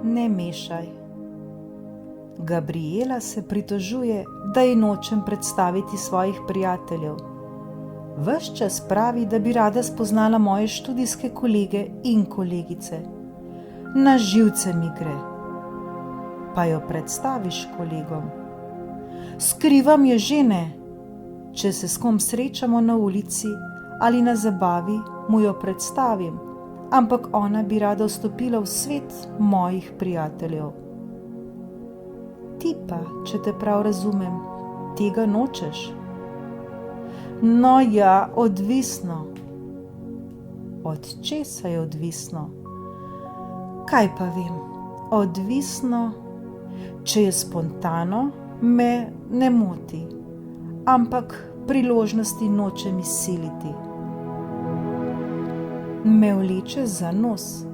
ne mešaj. Gabriela se pritožuje, da ji nočem predstaviti svojih prijateljev. Ves čas pravi, da bi rada spoznala moje študijske kolege in kolegice. Na živce mi gre. Pa jo predstaviš kolegom. Skrivam je že ne. Če se s kom srečamo na ulici ali na zabavi, mu jo predstavim, ampak ona bi rada vstopila v svet mojih prijateljev. Ti pa, če te prav razumem, tega nočeš. No ja, odvisno. Od česa je odvisno? Kaj pa vem, odvisno. Če je spontano, me ne moti, ampak priložnosti nočem izsiliti. Me vleče za nos.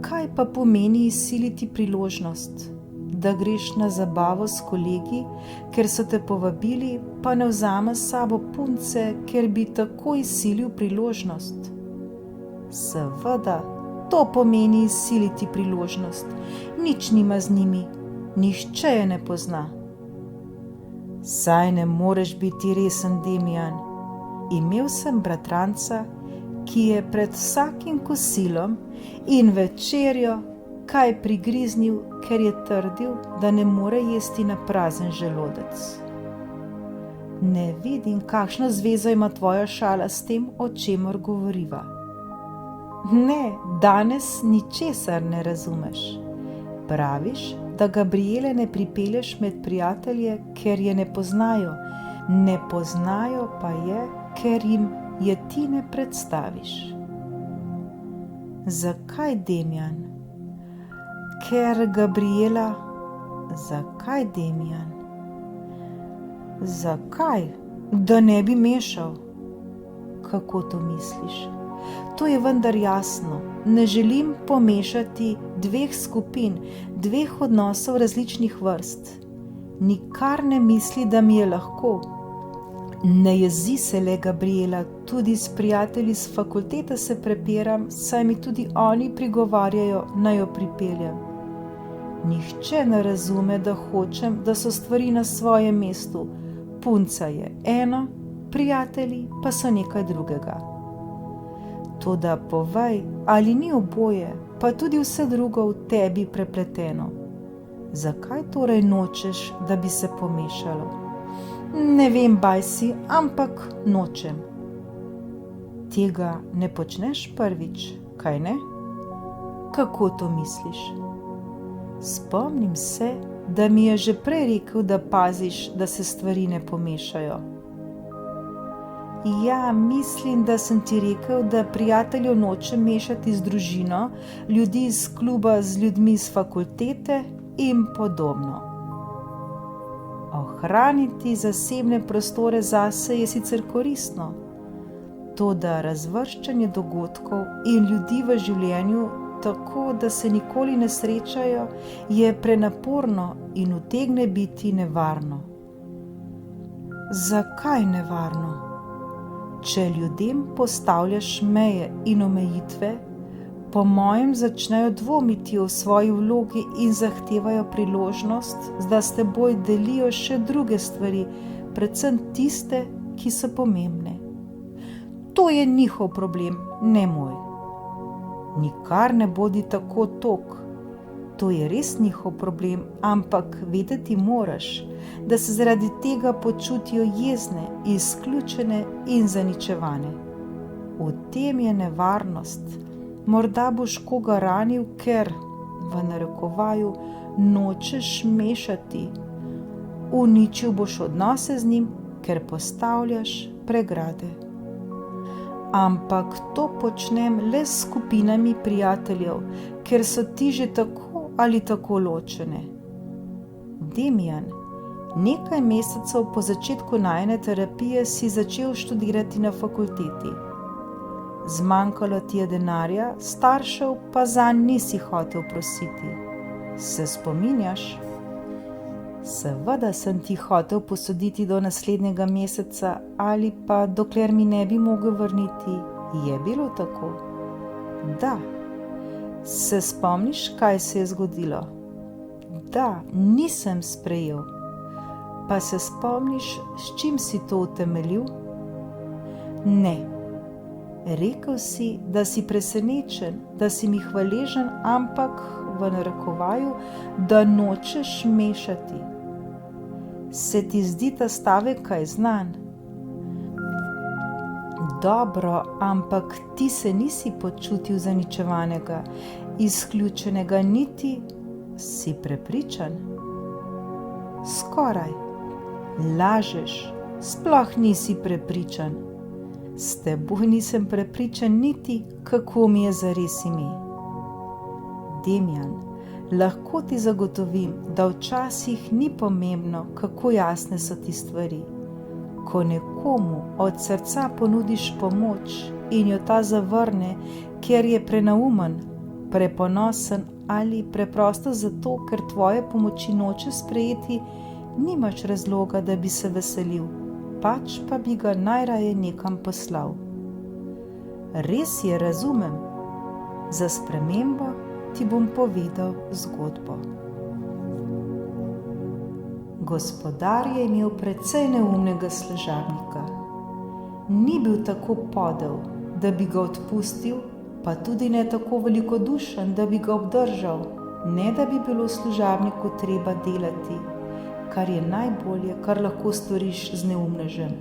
Kaj pa pomeni izsiliti priložnost? Da greš na zabavo s kolegi, ker so te povabili, pa ne vzame s sabo punce, ker bi tako izsilil priložnost. Seveda, to pomeni izsiliti priložnost. Nič nima z njimi, nihče je ne pozna. Saj ne moreš biti resen, Demijan. Imel sem bratranca, ki je pred vsakim kosilom in večerjo kaj prigriznil, ker je trdil, da ne more jesti na prazen želodec. Ne vidim, kakšno zvezo ima tvoja šala s tem, o čemer govoriva. Ne, danes ničesar ne razumeš. Praviš, da Gabriele ne pripelješ med prijatelje, ker je ne poznajo. Ne poznajo pa je, ker jim je ti ne predstaviš. Zakaj, Demijan? Ker Gabriela... Zakaj, Demijan? Zakaj? Da ne bi mešal. Kako to misliš? To je vendar jasno. Ne želim pomešati dveh skupin, dveh odnosov različnih vrst. Nikar ne misli, da mi je lahko. Ne jezi se le, Gabriela, tudi s prijatelji s fakultete se prepiram, saj mi tudi oni prigovarjajo, naj jo pripeljem. Nihče ne razume, da hočem, da so stvari na svojem mestu. Punca je eno, prijatelji pa so nekaj drugega. Toda povej, ali ni oboje, pa tudi vse drugo v tebi prepleteno? Zakaj torej nočeš, da bi se pomešalo? Ne vem, bajsi, ampak nočem. Tega ne počneš prvič, kaj ne? Kako to misliš? Spomnim se, da mi je že prej rekel, da paziš, da se stvari ne pomešajo. Ja, mislim, da sem ti rekel, da prijateljev nočem mešati z družino, ljudi iz kluba z ljudmi iz fakultete in podobno. Ohraniti zasebne prostore zase je sicer koristno, toda razvrščanje dogodkov in ljudi v življenju tako, da se nikoli ne srečajo, je prenaporno in utegne biti nevarno. Zakaj nevarno? Če ljudem postavljaš meje in omejitve, po mojem začnejo dvomiti o svoji vlogi in zahtevajo priložnost, da s teboj delijo še druge stvari, predvsem tiste, ki so pomembne. To je njihov problem, ne moj. Nikar ne bodi tako tok. To je res njihov problem, ampak vedeti moraš, da se zaradi tega počutijo jezne, izključene in zaničevane. V tem je nevarnost. Morda boš koga ranil, ker, v narekovaju, nočeš mešati. Uničil boš odnose z njim, ker postavljaš pregrade. Ampak to počnem le s skupinami prijateljev, ker so ti že tako ali tako ločene. Demijan, nekaj mesecev po začetku najine terapije si začel študirati na fakulteti. Zmanjkalo ti je denarja, staršev pa zanj nisi hotel prositi. Se spominjaš? Seveda sem ti hotel posoditi do naslednjega meseca ali pa dokler mi ne bi mogel vrniti. Je bilo tako? Da. Se spomniš, kaj se je zgodilo? Da, nisem sprejel. Pa se spomniš, s čim si to utemeljil? Ne. Rekel si, da si presenečen, da si mi hvaležen, ampak v narekovaju, da nočeš mešati. Se ti zdi ta stavek kaj znan? Dobro, ampak ti se nisi počutil zaničevanega, izključenega, niti si prepričan? Skoraj. Lažeš, sploh nisi prepričan. S teboj nisem prepričan niti, kako mi je zares ime. Damjan, lahko ti zagotovim, da včasih ni pomembno, kako jasne so ti stvari. Ko nekomu od srca ponudiš pomoč in jo ta zavrne, ker je prenaumen, preponosen ali preprosto zato, ker tvoje pomoči noče sprejeti, nimaš razloga, da bi se veselil, pač pa bi ga najraje nekam poslal. Res je, razumem. Za spremembo ti bom povedal zgodbo. Gospodar je imel precej neumnega služabnika. Ni bil tako podel, da bi ga odpustil, pa tudi ne tako velikodušen, da bi ga obdržal, ne da bi bilo služabniku treba delati, kar je najbolje, kar lahko storiš z neumnežem.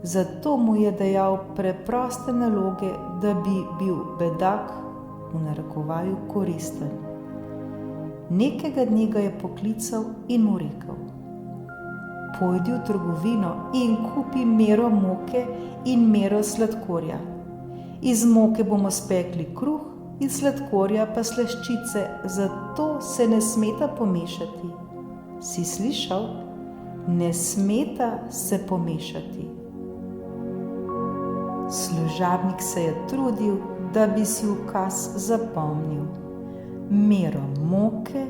Zato mu je dajal preproste naloge, da bi bil bedak, v narekovaju, koristen. Nekega dne ga je poklical in mu rekel: pojdi v trgovino in kupi mero moke in mero sladkorja. Iz moke bomo spekli kruh, iz sladkorja pa slaščice, zato se ne smeta pomešati. Si slišal? Ne smeta se pomešati. Služabnik se je trudil, da bi si ukaz zapomnil. Mero moke,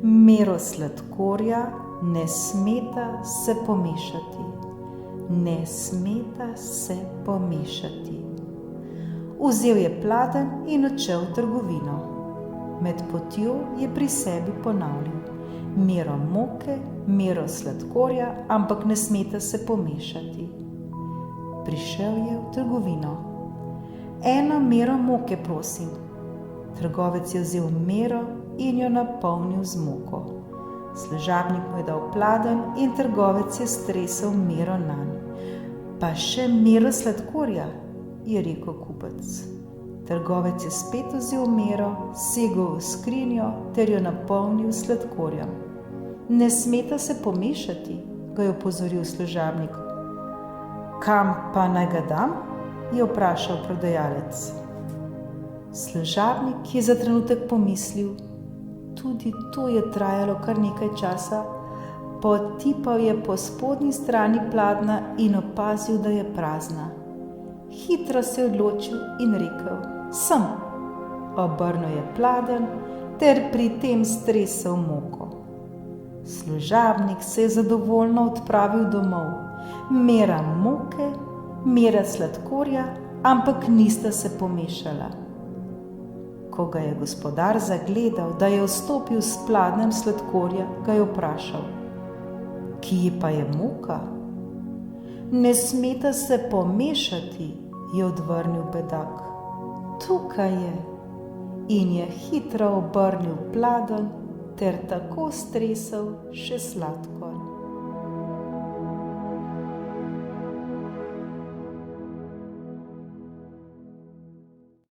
mero sladkorja, ne smeta se pomešati. Ne smeta se pomešati. Vzel je pladenj in odšel v trgovino. Med potjo je pri sebi ponavljal: mero moke, mero sladkorja, ampak ne smeta se pomešati. Prišel je v trgovino. Eno mero moke, prosim. Trgovec je vzel mero in jo napolnil z moko. Služabnik mu je dal pladenj in trgovec je stresel mero nanj. Pa še mero sladkorja, je rekel kupec. Trgovec je spet vzel mero, segel v skrinjo ter jo napolnil s sladkorjem. Ne smeta se pomešati, ga je opozoril služabnik. Kam pa naj ga dam? Je vprašal prodajalec. Služabnik je za trenutek pomislil. Tudi to je trajalo kar nekaj časa. Potipal je po spodnji strani pladnja in opazil, da je prazna. Hitro se je odločil in rekel: sem. Obrnil je pladenj ter pri tem stresel moko. Služabnik se je zadovoljno odpravil domov. Mera moke, mera sladkorja, ampak nista se pomešala. Ko ga je gospodar zagledal, da je vstopil s pladnjem sladkorja, ga je vprašal: kje pa je moka? Ne smeta se pomešati, je odvrnil bedak. Tukaj je. In je hitro obrnil pladenj ter tako stresel še sladko.